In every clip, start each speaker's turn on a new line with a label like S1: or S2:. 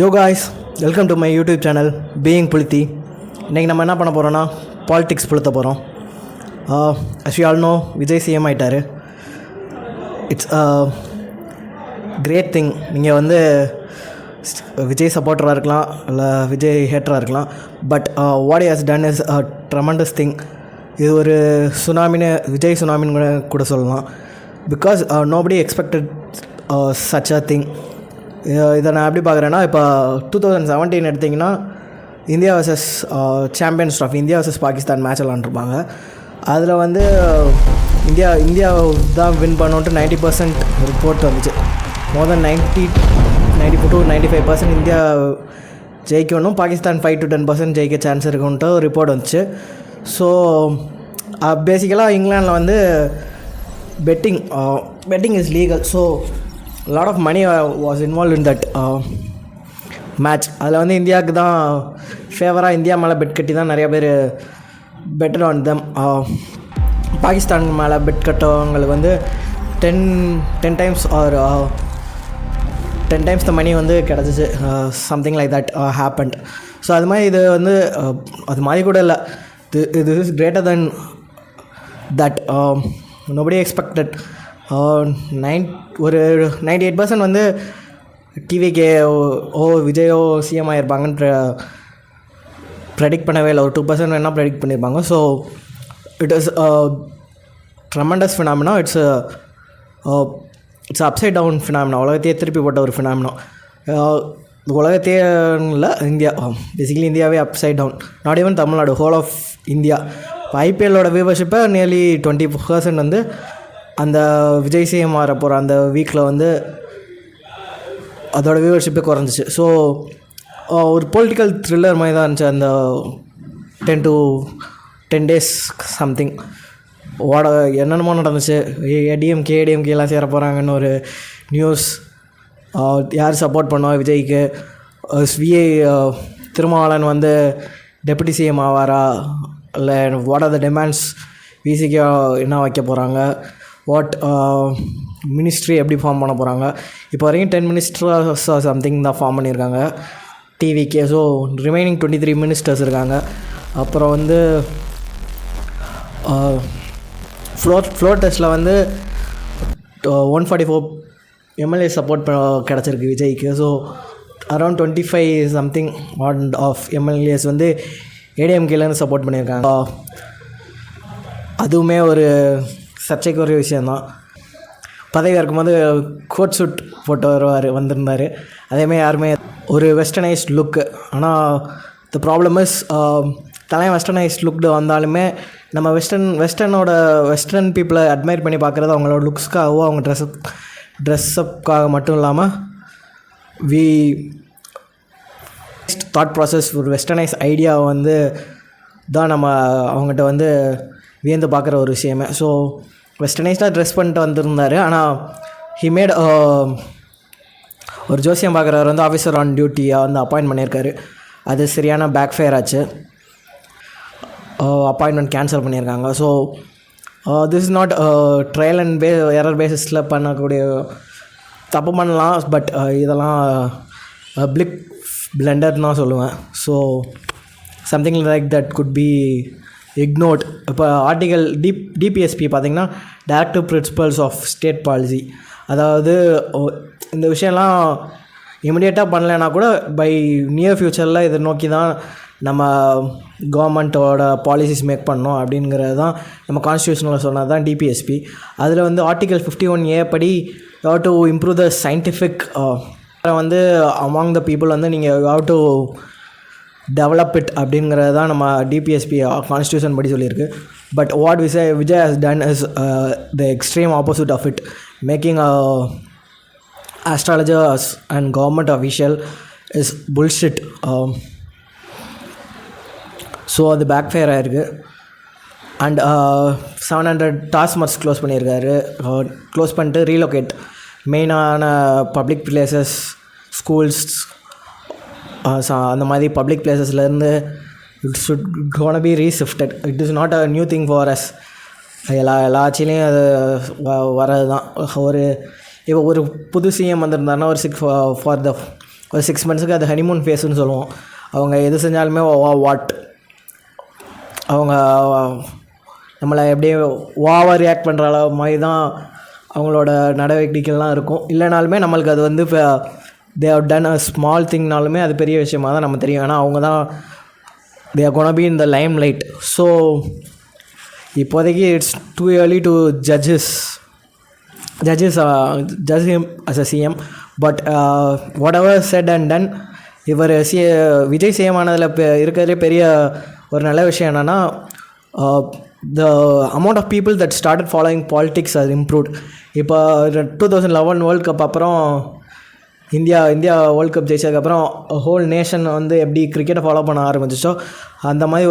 S1: Yo guys, welcome to my YouTube channel being Pulithi. இன்றைக்கி நம்ம என்ன பண்ண போகிறோன்னா பாலிடிக்ஸ் புளுத்த போகிறோம். As you all know, Vijay CM ஆகிட்டார். It's great thing. நீங்கள் வந்து விஜய் சப்போர்ட்டராக இருக்கலாம், இல்லை விஜய் ஹேட்டராக இருக்கலாம். But what has done is tremendous thing. இது ஒரு சுனாமின்னு, விஜய் சுனாமின்னு கூட சொல்லலாம். Because nobody expected such a thing. இதை நான் எப்படி பார்க்குறேன்னா, இப்போ 2017 எடுத்திங்கன்னா India versus Champions Trophy, India versus Pakistan match விளாண்டுருப்பாங்க. அதில் வந்து இந்தியா தான் வின் பண்ணோன்ட்டு 90% ரிப்போர்ட் வந்துச்சு. மோர் தென் 94 to 95% இந்தியா ஜெயிக்கணும், பாகிஸ்தான் 5 to 10% ஜெயிக்க சான்ஸ் இருக்குன்ட்டு ரிப்போர்ட் வந்துச்சு. ஸோ பேசிக்கலாக இங்கிலாண்டில் வந்து betting is legal. So a lot of money was involved in that match. அதில் வந்து இந்தியாவுக்கு தான் ஃபேவராக, இந்தியா மேலே பெட் கட்டி தான் நிறையா பேர் பெட்டர் ஆன் தம். பாகிஸ்தான் மேலே பெட் கட்டவங்களுக்கு வந்து 10 times ஆர் 10 times த மணி வந்து கிடச்சிச்சு. Something like that happened. So அது மாதிரி இது வந்து அது மாதிரி கூட இல்லை, இது is greater than that. Nobody expected. ஒரு 98% வந்து டிவிக்கே விஜயோ சிஎம் ஆகிருப்பாங்கன்னு ப்ரெடிக்ட் பண்ணவே இல்லை. ஒரு 2% வேணால் ப்ரெடிக்ட் பண்ணியிருப்பாங்க. So it is tremendous phenomena. It's upside down phenomena. உலகத்தையே திருப்பி போட்ட ஒரு ஃபினாமினா. உலகத்தையே இல்லை, இந்தியா, பேசிக்கலி இந்தியாவே upside down. Not even Tamil Nadu, whole of India. இப்போ ஐபிஎல்லோட வியூவர்ஷிப்பை நியர்லி 20% வந்து அந்த விஜய் சிஎம் வர போகிற அந்த வீக்கில் வந்து அதோட வியூவர்ஷிப்பே குறைஞ்சிச்சு. ஸோ ஒரு பொலிட்டிக்கல் த்ரில்லர் மாதிரி தான் இருந்துச்சு அந்த 10 days சம்திங். என்னென்னமோ நடந்துச்சு. ஏடிஎம்கேலாம் சேர போகிறாங்கன்னு ஒரு நியூஸ். யார் சப்போர்ட் பண்ணுவா விஜய்க்கு? விஐ திருமாவளவன் வந்து டெப்யூட்டி சிஎம் ஆவாரா, இல்லை வாட் ஆர் த டிமாண்ட்ஸ்? விசிக்கு என்ன வைக்க போகிறாங்க? வாட் மினிஸ்ட்ரி எப்படி ஃபார்ம் பண்ண போகிறாங்க? இப்போ வரைக்கும் 10 ministers சம்திங் தான் ஃபார்ம் பண்ணியிருக்காங்க டிவிக்கே. ஸோ ரிமைனிங் 23 ministers இருக்காங்க. அப்புறம் வந்து ஃப்ளோர் டெஸ்ட்டில் வந்து 144 MLA சப்போர்ட் கிடச்சிருக்கு விஜய்க்கு. So around 25 something of MLAs வந்து ஏடிஎம்கேலேருந்து சப்போர்ட் பண்ணியிருக்காங்க. அதுவுமே ஒரு சர்ச்சைக்குரிய விஷயந்தான். பதவியாக இருக்கும்போது கோட் சூட் போட்டு வந்திருந்தார். அதேமாதிரி யாருமே ஒரு வெஸ்டர்னைஸ்ட் லுக்கு. ஆனால் த ப்ராப்ளம் இஸ், தலையும் வெஸ்டர்னைஸ்ட் லுக்டு வந்தாலுமே நம்ம வெஸ்டர்ன் பீப்புளை அட்மையர் பண்ணி பார்க்குறது அவங்களோட லுக்ஸ்க்காகவோ அவங்க ட்ரெஸ்ஸப்காக மட்டும் இல்லாமல் தாட் ப்ராசஸ், ஒரு வெஸ்டர்னைஸ் ஐடியா வந்து தான் நம்ம அவங்ககிட்ட வந்து வியந்து பார்க்குற ஒரு விஷயமே. ஸோ வெஸ்டர்னைஸ்டாக ட்ரெஸ் பண்ணிட்டு வந்திருந்தார். ஆனால் ஹி மேட் ஒரு ஜோசியம் பார்க்குறவர் வந்து ஆஃபீஸர் ஆன் டியூட்டியாக வந்து அப்பாயின்ட் பண்ணியிருக்காரு. அது சரியான பேக் ஃபயர் ஆச்சு. அப்பாயின்மெண்ட் கேன்சல் பண்ணியிருக்காங்க. So this is not trial and error பேசிஸில் பண்ணக்கூடிய தப்பு பண்ணலாம். பட் இதெல்லாம் பப்ளிக் பிளண்டர்னு தான் சொல்லுவேன். So something like that could be ignored. இப்போ ஆர்டிகல் டிபிஎஸ்பி பார்த்திங்கன்னா, directive principles of state policy. அதாவது இந்த விஷயம்லாம் இமிடியேட்டாக பண்ணலைன்னா கூட பை நியர் ஃப்யூச்சரில் இதை நோக்கி தான் நம்ம கவர்மெண்ட்டோட பாலிசிஸ் மேக் பண்ணோம் அப்படிங்கிறது தான் நம்ம கான்ஸ்டியூஷனில் சொன்னது தான் டிபிஎஸ்பி. அதில் வந்து ஆர்டிகல் 51A படி how to improve the scientific வந்து அமாங் த பீப்புள் வந்து நீங்கள் ஹவ் டு டெவலப் இட் அப்படிங்கிறது தான் நம்ம டிபிஎஸ்பி கான்ஸ்டியூஷன் படி சொல்லியிருக்கு. But what Vijay has done is the extreme opposite of it, making astrologers and government official is bullshit. So அது backfire ஆகிருக்கு. அண்ட் 700 டாஸ்மார்க்ஸ் க்ளோஸ் பண்ணியிருக்காரு. க்ளோஸ் பண்ணிட்டு ரீலோகேட் மெயினான பப்ளிக் பிளேசஸ், ஸ்கூல்ஸ், அந்த மாதிரி பப்ளிக் பிளேசஸ்லேருந்து it should gone be reshifted. It is not a new thing for us. எல்லா ஆட்சியிலையும் அது வர்றது தான். ஒரு இப்போ ஒரு புது சிஎம் வந்திருந்தாருன்னா ஒரு 6 மந்த்ஸுக்கு அது ஹனிமூன் ஃபேஸ்ன்னு சொல்லுவோம். அவங்க எது செஞ்சாலுமே அவங்க நம்மளை எப்படியே ஓவர் ரியாக்ட் பண்ணுற அளவு மாதிரி தான் அவங்களோட நடவடிக்கைகள்லாம் இருக்கும். இல்லைனாலுமே நம்மளுக்கு அது வந்து இப்போ they have done a small திங்னாலுமே அது பெரிய விஷயமாக தான் நம்ம தெரியும். ஏன்னா அவங்க தான் they are gonna be in the limelight. So இப்போதைக்கு it's too early to judge him as a CM. But whatever said and done, இவர் விஜய் சிஎம் ஆனதில் இப்போ இருக்கிறதுலே பெரிய ஒரு நல்ல விஷயம் என்னென்னா the amount of people that started following politics has improved. இப்போ 2011 வேர்ல்ட் கப் அப்புறம் இந்தியா வேர்ல்ட் கப் ஜெயிச்சதுக்கப்புறம் ஹோல் நேஷன் வந்து எப்படி கிரிக்கெட்டை ஃபாலோ பண்ண ஆரம்பிச்சிச்சோ அந்த மாதிரி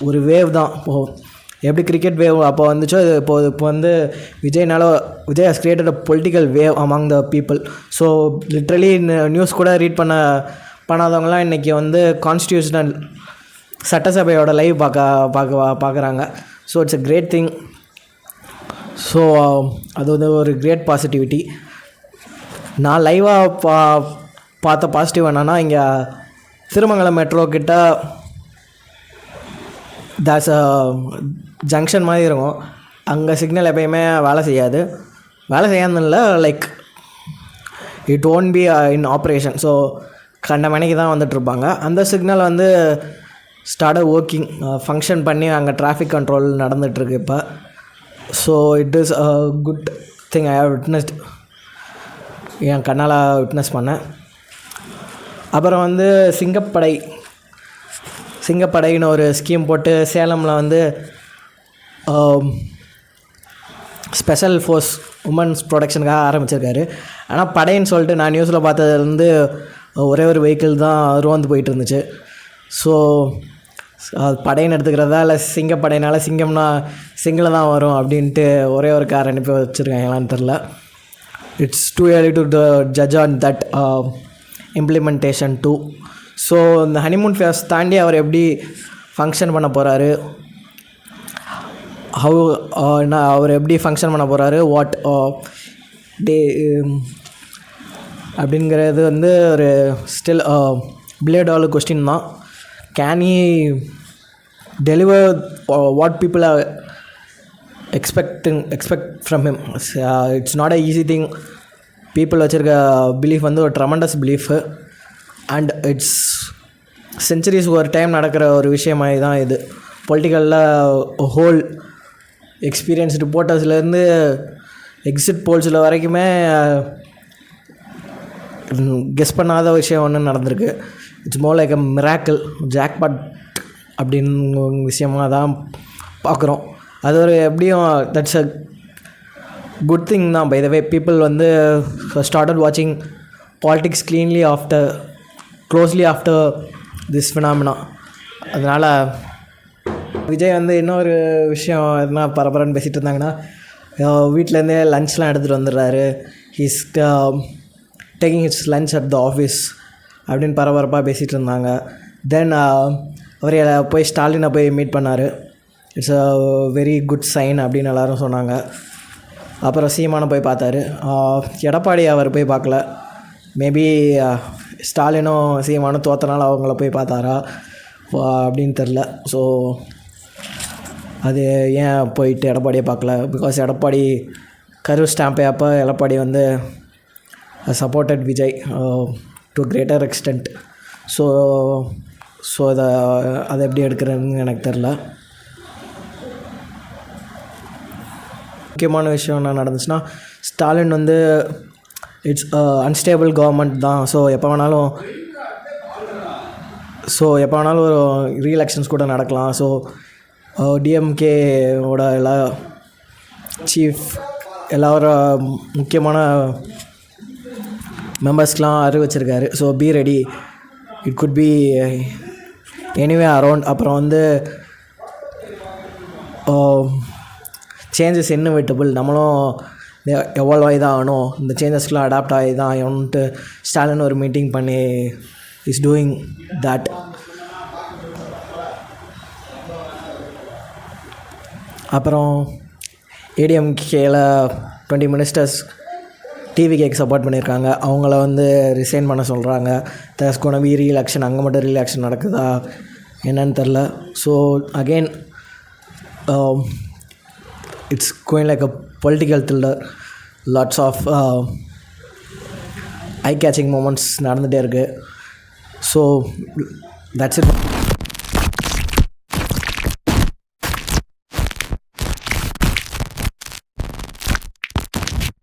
S1: ஒரு வேவ் தான் எப்படி கிரிக்கெட் வேவ் அப்போ வந்துச்சோ இப்போ வந்து Vijay has created a political wave among the people. So literally news கூட ரீட் பண்ணாதவங்களாம் இன்றைக்கி வந்து கான்ஸ்டியூஷனல் சட்டசபையோட லைவ் பார்க்குறாங்க. So it's a great thing. So அது வந்து ஒரு கிரேட் பாசிட்டிவிட்டி. நான் லைவாக பார்த்த பாசிட்டிவ் என்னென்னா, இங்கே திருமங்கலம் மெட்ரோ கிட்ட தாஸ் அ ஜங்ஷன் மாதிரி இருக்கும். அங்கே சிக்னல் எப்பயுமே வேலை செய்யாதுன்னு இல்லை, like it won't be in operation. So கண்ட மணிக்கு தான் வந்துட்டுருப்பாங்க. அந்த சிக்னல் வந்து ஸ்டார்ட் ஒர்க்கிங் ஃபங்க்ஷன் பண்ணி அங்கே டிராஃபிக் கண்ட்ரோல் நடந்துகிட்ருக்கு இப்போ. So it is a good thing. I have witnessed, என் கண்ணால் விட்னஸ் பண்ணேன். அப்புறம் வந்து சிங்கப்படைன்னு ஒரு ஸ்கீம் போட்டு சேலமில் வந்து ஸ்பெஷல் ஃபோர்ஸ் உமன்ஸ் ப்ரொடெக்ஷனுக்காக ஆரம்பிச்சிருக்காரு. ஆனால் படைன்னு சொல்லிட்டு நான் நியூஸில் பார்த்ததுலேருந்து ஒரே ஒரு வெஹிக்கிள் தான் ரோந்து போயிட்டு இருந்துச்சு. ஸோ படைன்னு எடுத்துக்கிறதா இல்லை சிங்கப்படையினால சிங்கம்னா சிங்கில் தான் வரும் அப்படின்ட்டு ஒரே ஒரு கார் அனுப்பி வச்சுருக்காங்களான்னு தெரில. It's too early to judge on that implementation too. So இந்த ஹனிமூன் ஃபேஸ் தாண்டி அவர் எப்படி ஃபங்க்ஷன் பண்ண போகிறாரு, அவர் எப்படி ஃபங்க்ஷன் பண்ண போகிறாரு, வாட் டே அப்படிங்கிறது வந்து ஒரு ஸ்டில் பிளேடால் கொஸ்டின் தான். Can he deliver what people are expect from him? It's not a easy thing. People வச்சுருக்க பிலீஃப் வந்து ஒரு tremendous belief, and it's centuries ஒரு டைம் நடக்கிற ஒரு விஷயமாகி தான் இது. பொலிட்டிக்கலில் ஹோல் எக்ஸ்பீரியன்ஸ் ரிப்போர்ட்டர்ஸ்லேருந்து எக்ஸிட் போல்ஸில் வரைக்குமே கெஸ் பண்ணாத விஷயம் ஒன்று நடந்திருக்கு. It's more like a miracle, jackpot அப்படின்னு விஷயமாக தான் பார்க்குறோம். அது ஒரு எப்படியும் தட்ஸ் அ குட் திங் தான். பை த வே பீப்புள் வந்து ஸ்டார்டட் வாட்சிங் politics closely after this phenomena. அதனால் விஜய் வந்து இன்னொரு விஷயம் எதுனா பரபரன்னு பேசிகிட்டு இருந்தாங்கன்னா, வீட்டிலேருந்தே லன்ச்லாம் எடுத்துகிட்டு வந்துடுறாரு, he's taking his lunch at the office அப்படின்னு பரபரப்பாக பேசிகிட்டு இருந்தாங்க. தென் அவர் போய் ஸ்டாலினை போய் மீட் பண்ணார். It's a very good sign அப்படின்னு எல்லோரும் சொன்னாங்க. அப்புறம் சீமானை போய் பார்த்தாரு. எடப்பாடி அவர் போய் பார்க்கல. மேபி ஸ்டாலினும் சீமானும் தோத்தனால அவங்கள போய் பார்த்தாரா அப்படின்னு தெரில. ஸோ அது ஏன் போயிட்டு எடப்பாடியை பார்க்கல? பிகாஸ் எடப்பாடி கரூர் ஸ்டாம்பே அப்போ எடப்பாடி வந்து supported Vijay to greater extend. So அதை எப்படி எடுக்கிறதுன்னு எனக்கு தெரில. முக்கியமான விஷயம் என்ன நடந்துச்சுன்னா, ஸ்டாலின் வந்து இட்ஸ் அன்ஸ்டேபிள் கவர்மெண்ட் தான். ஸோ எப்போ வேணாலும் ஒரு ரீஎலெக்ஷன்ஸ் கூட நடக்கலாம். ஸோ டிஎம்கேவோட எல்லாரும் முக்கியமான மெம்பர்ஸ்க்கெலாம் அறிவிச்சிருக்காரு. So be ready, it could be anyway around. அப்புறம் வந்து சேஞ்சஸ் இன்னோவேட்டபிள், நம்மளும் எவால்வ் ஆகி தான் ஆகணும், இந்த சேஞ்சஸ்க்கெலாம் அடாப்ட் ஆகி தான் ஆகணுன்ட்டு ஸ்டாலின் ஒரு மீட்டிங் பண்ணி இஸ் டூயிங் தட். அப்புறம் ஏடிஎம்கேல 20 மினிஸ்டர்ஸ் டிவிகேக்கு சப்போர்ட் பண்ணியிருக்காங்க. அவங்கள வந்து ரிசைன் பண்ண சொல்கிறாங்க. There's gonna be reelection. அங்கே மட்டும் ரீஎலெக்ஷன் நடக்குதா என்னன்னு தெரில. So again it's going like a political thriller. Lots of eye catching moments நடந்துகிட்டே இருக்குது. So that's it.